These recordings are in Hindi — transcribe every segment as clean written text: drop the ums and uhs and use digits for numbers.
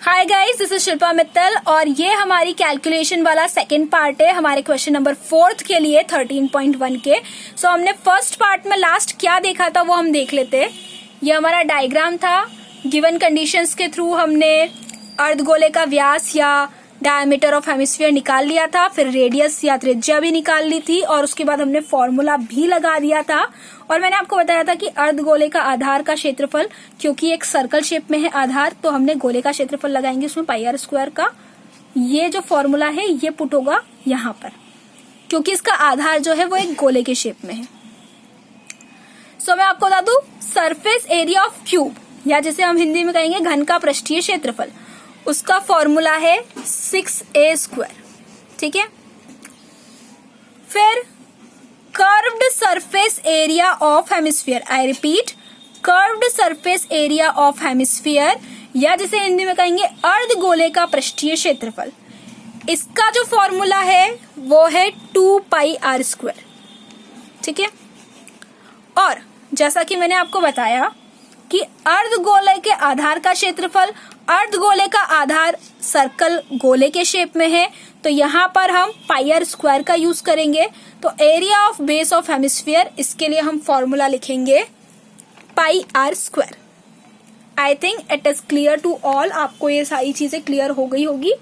Hi guys, this is Shilpa Mittal और ये हमारी कैलकुलेशन वाला सेकंड पार्ट है हमारे क्वेश्चन नंबर 4 के लिए 13.1 के। सो हमने फर्स्ट पार्ट में लास्ट क्या देखा था वो हम देख लेते। ये हमारा डायग्राम था। गिवन कंडीशंस के थ्रू हमने अर्धगोले का व्यास या डायमीटर ऑफ हेमिस्फीयर निकाल लिया था, फिर रेडियस या त्रिज्या भी निकाल ली थी और उसके बाद हमने फॉर्मूला भी लगा दिया था। और मैंने आपको बताया था कि अर्धगोले का आधार का क्षेत्रफल, क्योंकि एक सर्कल शेप में है आधार, तो हमने गोले का क्षेत्रफल लगाएंगे उसमें पाई आर स्क्वायर का। ये जो फॉर्मूला है ये पुट होगा यहाँ पर, क्योंकि इसका आधार जो है वो एक गोले के शेप में है। सो मैं आपको बता दूं, सरफेस एरिया ऑफ क्यूब या जिसे हम हिंदी में कहेंगे घन का पृष्ठीय क्षेत्रफल, उसका फॉर्मूला है 6a स्क्वायर। ठीक है। फिर curved surface area of hemisphere, I repeat, curved surface area of hemisphere या जिसे हिंदी में कहेंगे अर्धगोले का पृष्ठीय क्षेत्रफल, इसका जो फॉर्मूला है वो है 2 पाई आर स्क्वायर। ठीक है। और जैसा कि मैंने आपको बताया कि अर्धगोले के आधार का क्षेत्रफल, अर्धगोले का आधार सर्कल गोले के शेप में है, तो यहाँ पर हम पाई आर स्क्वायर का यूज करेंगे। तो area of base of hemisphere, इसके लिए हम फॉर्मूला लिखेंगे pi R square. I think it is clear to all. आपको ये सारी चीजें क्लियर हो गई होगी।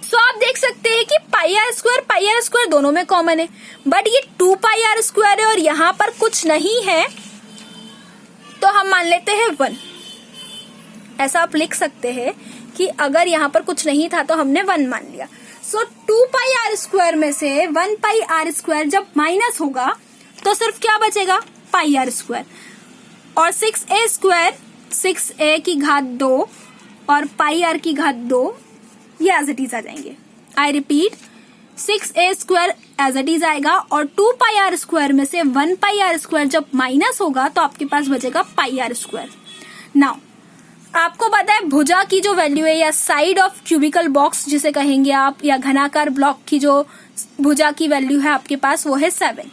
सो आप देख सकते हैं कि पाई आर स्क्वायर दोनों में कॉमन है, बट ये 2 पाई आर स्क्वायर है और यहाँ पर कुछ नहीं है, तो हम मान लेते हैं 1। ऐसा आप लिख सकते हैं कि अगर यहाँ पर कुछ नहीं था तो हमने 1 मान लिया। सो 2 पाई आर स्क्वायर में से 1 पाई आर स्क्वायर जब माइनस होगा तो सिर्फ क्या बचेगा, पाई आर स्क्वायर। और 6a स्क्वायर, 6a की घात 2 और पाई आर की घात 2, ये एज इट इज आ जाएंगे। I repeat, 6a square as it is आएगा और 2 पाई आर स्क्वायर में से 1 पाई आर स्क्वायर जब माइनस होगा तो आपके पास बचेगा पाई आर स्क्वायर। नाउ आपको पता है भुजा की जो वैल्यू है या साइड ऑफ क्यूबिकल बॉक्स जिसे कहेंगे आप, या घनाकार ब्लॉक की जो भुजा की वैल्यू है आपके पास वो है 7।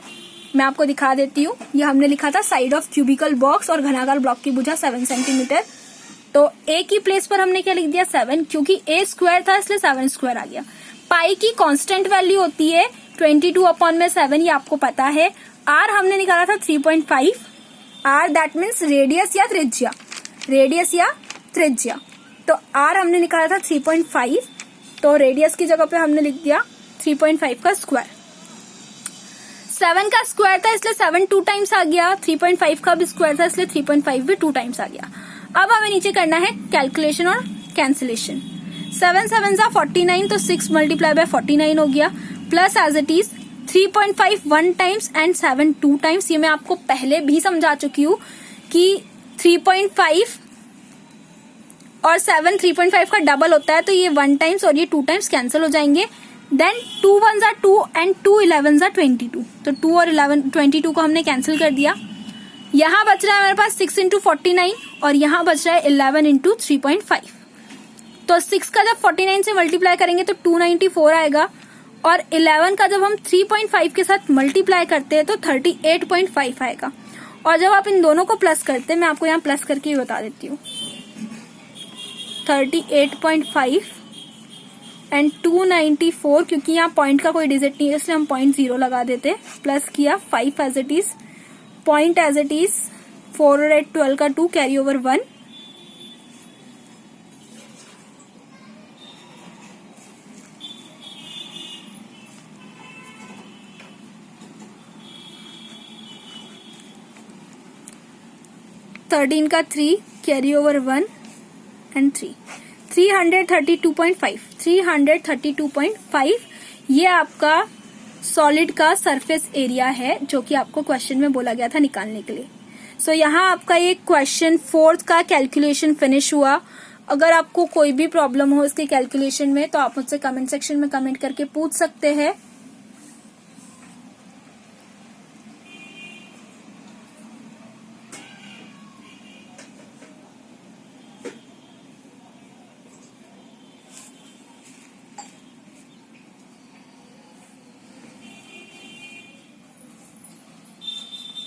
मैं आपको दिखा देती हूँ। ये हमने लिखा था साइड ऑफ क्यूबिकल बॉक्स और घनाकार ब्लॉक की भुजा 7 सेंटीमीटर। तो a की प्लेस पर हमने क्या लिख दिया, 7, क्योंकि a स्क्वायर था इसलिए 7 स्क्वायर आ गया। पाई की कांस्टेंट वैल्यू होती है 22/7, ये आपको पता है। r हमने निकाला था 3.5। r दैट मीन्स रेडियस या त्रिज्या, रेडियस या त्रिज्या। तो r हमने निकाला था 3.5, तो रेडियस की जगह पे हमने लिख दिया 3.5 का स्क्वायर। 7 का स्क्वायर था इसलिए 7 2 टाइम्स आ गया, 3.5 का भी स्क्वायर था इसलिए 3.5 भी 2 टाइम्स आ गया। अब हमें नीचे करना है कैलकुलेशन और कैंसिलेशन। 7 7 जा 49, तो 6 मल्टीप्लाई बाय 49 हो गया, plus as it is 3.5 1 times and 7 2 times. ये मैं आपको पहले भी समझा चुकी हूँ कि 3.5 और 7 3.5 का डबल होता है, तो ये 1 टाइम्स और ये 2 टाइम्स कैंसिल हो जाएंगे। देन 2 1 जा 2 एंड 2 11 जा 22, तो 2 और 11 22 को हमने कैंसिल कर दिया। यहाँ बच रहा है हमारे पास 6 इंटू 49 और यहाँ बच रहा है 11 इंटू 3.5। तो 6 का जब 49 से मल्टीप्लाई करेंगे तो 294 आएगा और 11 का जब हम 3.5 के साथ मल्टीप्लाई करते हैं तो 38.5 आएगा। और जब आप इन दोनों को प्लस करते हैं, मैं आपको यहाँ प्लस करके ही बता देती हूँ, 38.5 एंड 294, क्योंकि यहाँ पॉइंट का कोई डिजिट नहीं है इसलिए हम 0.0 लगा देते, प्लस किया 5 as it is, point as it is, 4 और 8 12 का 2, कैरी ओवर 1। थर्टीन का 3, कैरी ओवर 1 एंड 3, 332.5, 332.5 ये आपका सॉलिड का सरफेस एरिया है जो कि आपको क्वेश्चन में बोला गया था निकालने के लिए। सो यहाँ आपका ये क्वेश्चन 4 का कैलकुलेशन फिनिश हुआ। अगर आपको कोई भी प्रॉब्लम हो इसके कैलकुलेशन में तो आप मुझसे कमेंट सेक्शन में कमेंट करके पूछ सकते हैं।